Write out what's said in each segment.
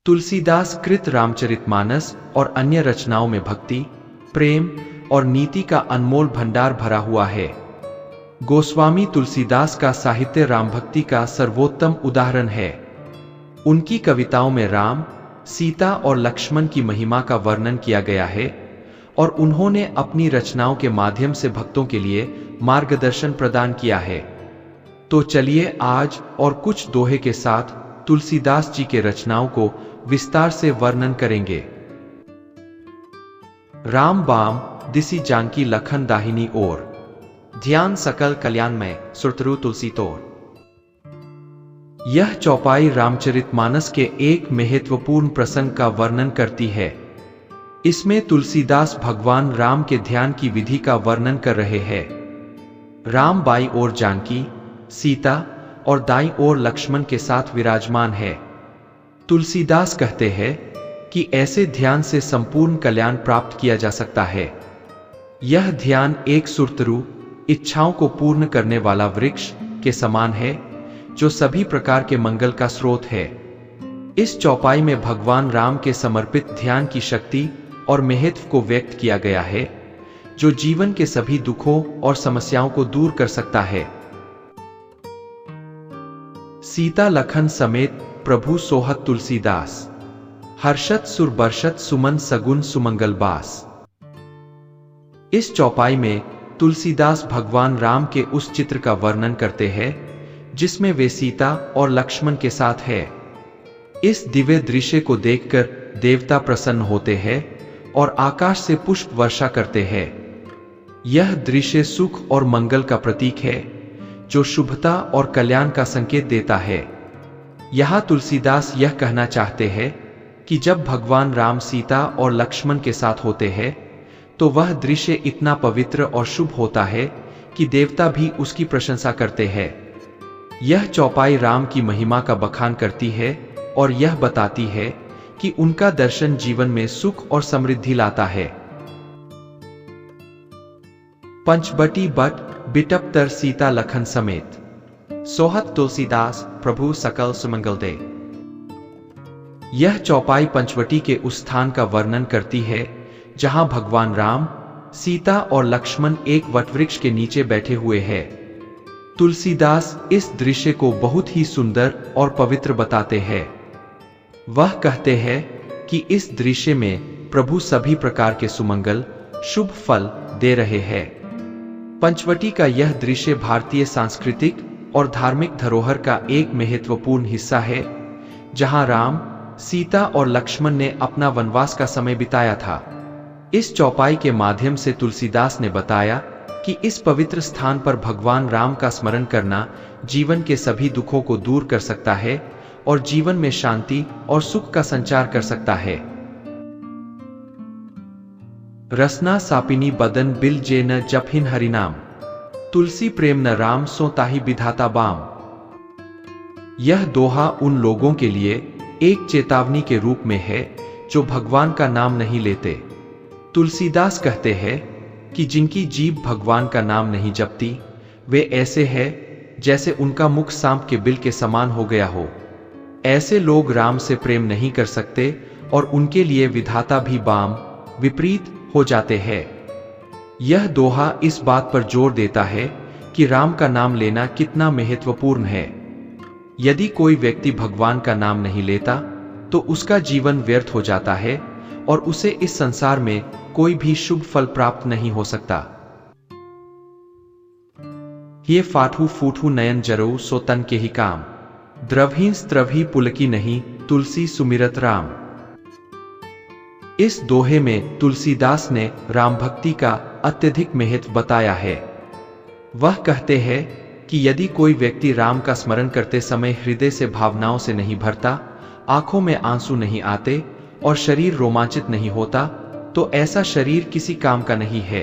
तुलसीदास कृत रामचरितमानस और अन्य रचनाओं में भक्ति, प्रेम और नीति का अनमोल भंडार भरा हुआ है। गोस्वामी तुलसीदास का साहित्य राम भक्ति का सर्वोत्तम उदाहरण है। उनकी कविताओं में राम, सीता और लक्ष्मण की महिमा का वर्णन किया गया है और उन्होंने अपनी रचनाओं के माध्यम से भक्तों के लिए मार्गदर्शन प्रदान किया है। तो चलिए आज और कुछ दोहे के साथ तुलसीदास जी के रचनाओं को विस्तार से वर्णन करेंगे। राम बाम दिसी जानकी लखन दाहिनी ओर, ध्यान सकल कल्याण में सुरतरु तुलसी तोर। यह चौपाई रामचरितमानस के एक महत्वपूर्ण प्रसंग का वर्णन करती है। इसमें तुलसीदास भगवान राम के ध्यान की विधि का वर्णन कर रहे हैं। राम बाईं ओर जानकी, सीता और दाईं ओर लक्ष्मण के साथ विराजमान है। तुलसीदास कहते हैं कि ऐसे ध्यान से संपूर्ण कल्याण प्राप्त किया जा सकता है। यह ध्यान एक सुरतरु, इच्छाओं को पूर्ण करने वाला वृक्ष के समान है जो सभी प्रकार के मंगल का स्रोत है। इस चौपाई में भगवान राम के समर्पित ध्यान की शक्ति और महत्व को व्यक्त किया गया है, जो जीवन के सभी दुखों और समस्याओं को दूर कर सकता है। सीता लखन समेत प्रभु सोहत तुलसीदास, हर्षत सुर बर्षत सुमन सगुन सुमंगल बास। इस चौपाई में तुलसीदास भगवान राम के उस चित्र का वर्णन करते हैं जिसमें वे सीता और लक्ष्मण के साथ है। इस दिव्य दृश्य को देखकर देवता प्रसन्न होते हैं और आकाश से पुष्प वर्षा करते हैं। यह दृश्य सुख और मंगल का प्रतीक है जो शुभता और कल्याण का संकेत देता है। यहां तुलसीदास यह कहना चाहते हैं कि जब भगवान राम सीता और लक्ष्मण के साथ होते हैं तो वह दृश्य इतना पवित्र और शुभ होता है कि देवता भी उसकी प्रशंसा करते हैं। यह चौपाई राम की महिमा का बखान करती है और यह बताती है कि उनका दर्शन जीवन में सुख और समृद्धि लाता है। पंचबटी बट बिटप तर सीता लखन समेत, सोहत तुलसीदास प्रभु सकल सुमंगल दे। यह चौपाई पंचवटी के उस स्थान का वर्णन करती है जहां भगवान राम, सीता और लक्ष्मण एक वटवृक्ष के नीचे बैठे हुए हैं। तुलसीदास इस दृश्य को बहुत ही सुंदर और पवित्र बताते हैं। वह कहते हैं कि इस दृश्य में प्रभु सभी प्रकार के सुमंगल, शुभ फल दे रहे हैं। पंचवटी का यह दृश्य भारतीय सांस्कृतिक और धार्मिक धरोहर का एक महत्वपूर्ण हिस्सा है, जहां राम, सीता और लक्ष्मण ने अपना वनवास का समय बिताया था। इस चौपाई के माध्यम से तुलसीदास ने बताया कि इस पवित्र स्थान पर भगवान राम का स्मरण करना जीवन के सभी दुखों को दूर कर सकता है और जीवन में शांति और सुख का संचार कर सकता है। रसना सापिनी बदन बिल जे न जपहिन हरिनाम, तुलसी प्रेम न राम सो ताहि विधाता बाम। यह दोहा उन लोगों के लिए एक चेतावनी के रूप में है जो भगवान का नाम नहीं लेते। तुलसीदास कहते हैं कि जिनकी जीभ भगवान का नाम नहीं जपती, वे ऐसे हैं जैसे उनका मुख सांप के बिल के समान हो गया हो। ऐसे लोग राम से प्रेम नहीं कर सकते और उनके लिए विधाता भी बाम, विपरीत हो जाते हैं। यह दोहा इस बात पर जोर देता है कि राम का नाम लेना कितना महत्वपूर्ण है। यदि कोई व्यक्ति भगवान का नाम नहीं लेता तो उसका जीवन व्यर्थ हो जाता है और उसे इस संसार में कोई भी शुभ फल प्राप्त नहीं हो सकता। ये फाठू फूठू नयन जरो सो तन के ही काम, द्रवहीन स्त्रवही पुलकी नहीं तुलसी सुमिरत राम। इस दोहे में तुलसीदास ने राम भक्ति का अत्यधिक महत्व बताया है। वह कहते हैं कि यदि कोई व्यक्ति राम का स्मरण करते समय हृदय से भावनाओं से नहीं भरता, आंखों में आंसू नहीं आते और शरीर रोमांचित नहीं होता, तो ऐसा शरीर किसी काम का नहीं है।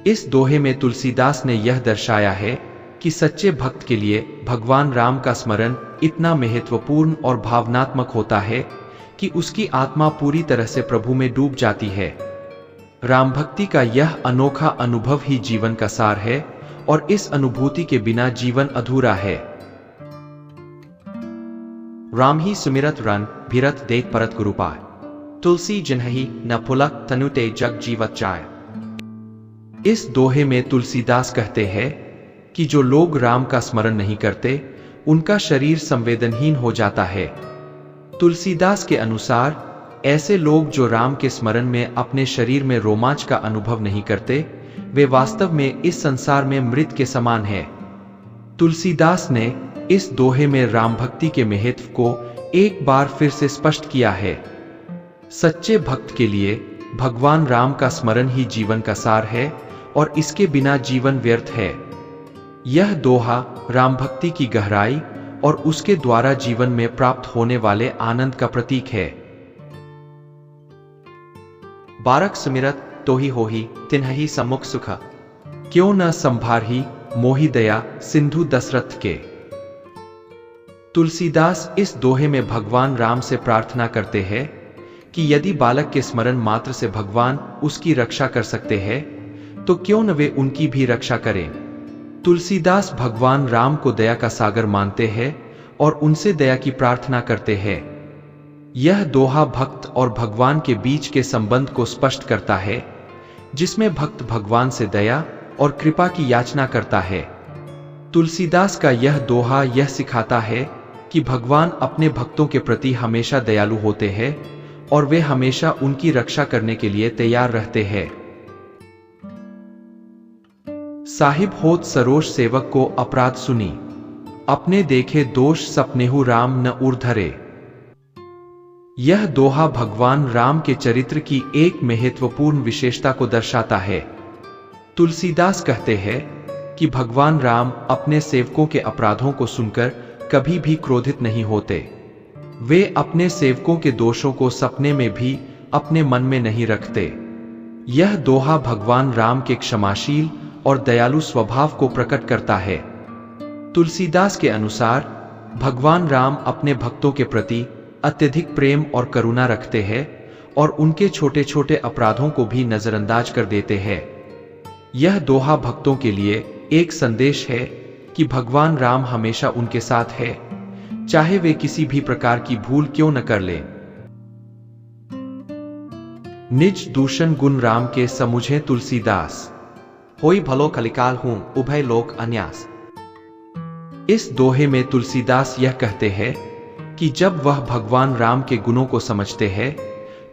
इस दोहे में तुलसीदास ने यह दर्शाया है कि सच्चे भक्त के लिए भगवान राम का स्मरण इतना महत्वपूर्ण और भावनात्मक होता है कि उसकी आत्मा पूरी तरह से प्रभु में डूब जाती है। राम भक्ति का यह अनोखा अनुभव ही जीवन का सार है और इस अनुभूति के बिना जीवन अधूरा है। राम ही सुमिरत रन भिरत देख परत गुरुपाय, तुलसी जिन्हि न पुलक तनुते जग जीवत जाय। इस दोहे में तुलसीदास कहते हैं कि जो लोग राम का स्मरण नहीं करते उनका शरीर संवेदनहीन हो जाता है। तुलसीदास के अनुसार ऐसे लोग जो राम के स्मरण में अपने शरीर में रोमांच का अनुभव नहीं करते, वे वास्तव में इस संसार में मृत के समान हैं। तुलसीदास ने इस दोहे में राम भक्ति के महत्व को एक बार फिर से स्पष्ट किया है। सच्चे भक्त के लिए भगवान राम का स्मरण ही जीवन का सार है और इसके बिना जीवन व्यर्थ है। यह दोहा राम भक्ति की गहराई और उसके द्वारा जीवन में प्राप्त होने वाले आनंद का प्रतीक है। बारक सुमिरत तो ही होही तिन्हि सम्मुख सुख, क्यों न संभारही मोहि दया सिंधु दशरथ के। तुलसीदास इस दोहे में भगवान राम से प्रार्थना करते हैं कि यदि बालक के स्मरण मात्र से भगवान उसकी रक्षा कर सकते हैं तो क्यों न वे उनकी भी रक्षा करें। तुलसीदास भगवान राम को दया का सागर मानते हैं और उनसे दया की प्रार्थना करते हैं। यह दोहा भक्त और भगवान के बीच के संबंध को स्पष्ट करता है, जिसमें भक्त भगवान से दया और कृपा की याचना करता है। तुलसीदास का यह दोहा यह सिखाता है कि भगवान अपने भक्तों के प्रति हमेशा दयालु होते हैं और वे हमेशा उनकी रक्षा करने के लिए तैयार रहते हैं। साहिब होत सरोष सेवक को अपराध सुनी, अपने देखे दोष सपनेहु राम न उर्धरे। यह दोहा भगवान राम के चरित्र की एक महत्वपूर्ण विशेषता को दर्शाता है। तुलसीदास कहते हैं कि भगवान राम अपने सेवकों के अपराधों को सुनकर कभी भी क्रोधित नहीं होते। वे अपने सेवकों के दोषों को सपने में भी अपने मन में नहीं रखते। यह दोहा भगवान राम के क्षमाशील और दयालु स्वभाव को प्रकट करता है। तुलसीदास के अनुसार भगवान राम अपने भक्तों के प्रति अत्यधिक प्रेम और करुणा रखते हैं और उनके छोटे छोटे अपराधों को भी नजरअंदाज कर देते हैं। यह दोहा भक्तों के लिए एक संदेश है कि भगवान राम हमेशा उनके साथ है, चाहे वे किसी भी प्रकार की भूल क्यों न कर लें। निज दूषण गुण राम के समुझे तुलसीदास, होई भलो कलिकाल हूं उभय लोक अन्यास। इस दोहे में तुलसीदास यह कहते हैं कि जब वह भगवान राम के गुणों को समझते हैं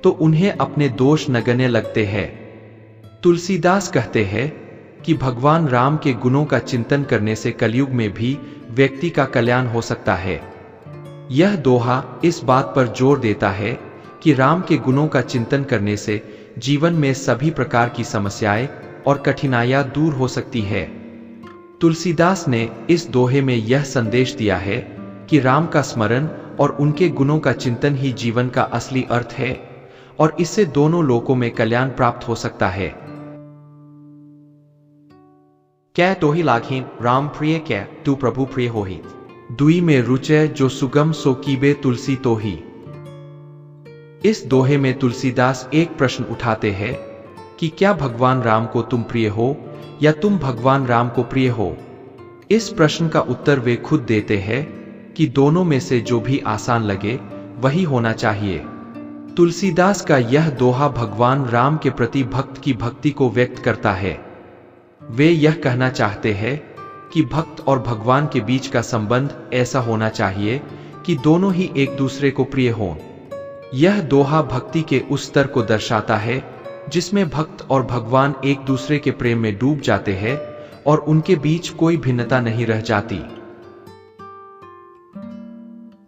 तो उन्हें अपने दोष नगण्य लगते हैं। तुलसीदास कहते हैं कि भगवान राम के गुणों का चिंतन करने से कलयुग में भी व्यक्ति का कल्याण हो सकता है। यह दोहा इस बात पर जोर देता है कि राम के गुणों का चिंतन करने से जीवन में सभी प्रकार की समस्याएं और कठिनाइयां दूर हो सकती है। तुलसीदास ने इस दोहे में यह संदेश दिया है कि राम का स्मरण और उनके गुणों का चिंतन ही जीवन का असली अर्थ है और इससे दोनों लोकों में कल्याण प्राप्त हो सकता है। कै तोहि लाघीन राम प्रिय कै तू प्रभु प्रिय होहि, दुई में रुचय जो सुगम सो कीबे तुलसी तोहि। इस दोहे में तुलसीदास एक प्रश्न उठाते हैं कि क्या भगवान राम को तुम प्रिय हो या तुम भगवान राम को प्रिय हो। इस प्रश्न का उत्तर वे खुद देते हैं कि दोनों में से जो भी आसान लगे वही होना चाहिए। तुलसीदास का यह दोहा भगवान राम के प्रति भक्त की भक्ति को व्यक्त करता है। वे यह कहना चाहते हैं कि भक्त और भगवान के बीच का संबंध ऐसा होना चाहिए कि दोनों ही एक दूसरे को प्रिय हों। यह दोहा भक्ति के उस स्तर को दर्शाता है जिसमें भक्त और भगवान एक दूसरे के प्रेम में डूब जाते हैं और उनके बीच कोई भिन्नता नहीं रह जाती।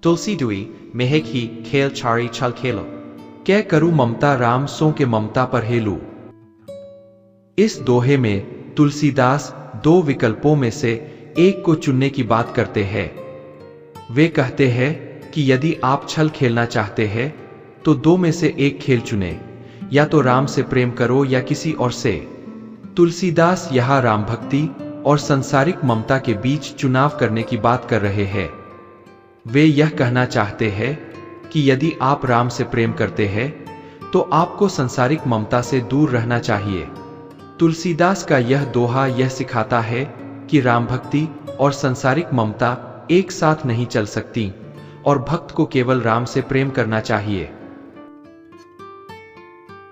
तुलसी दुई मेहक ही खेल छाड़ी छल खेलो, कै करूं ममता राम सो के ममता पर हेलू। इस दोहे में तुलसीदास दो विकल्पों में से एक को चुनने की बात करते हैं। वे कहते हैं कि यदि आप छल खेलना चाहते हैं तो दो में से एक खेल चुने, या तो राम से प्रेम करो या किसी और से। तुलसीदास यहाँ राम भक्ति और संसारिक ममता के बीच चुनाव करने की बात कर रहे हैं। वे यह कहना चाहते हैं कि यदि आप राम से प्रेम करते हैं तो आपको संसारिक ममता से दूर रहना चाहिए। तुलसीदास का यह दोहा यह सिखाता है कि राम भक्ति और संसारिक ममता एक साथ नहीं चल सकती और भक्त को केवल राम से प्रेम करना चाहिए।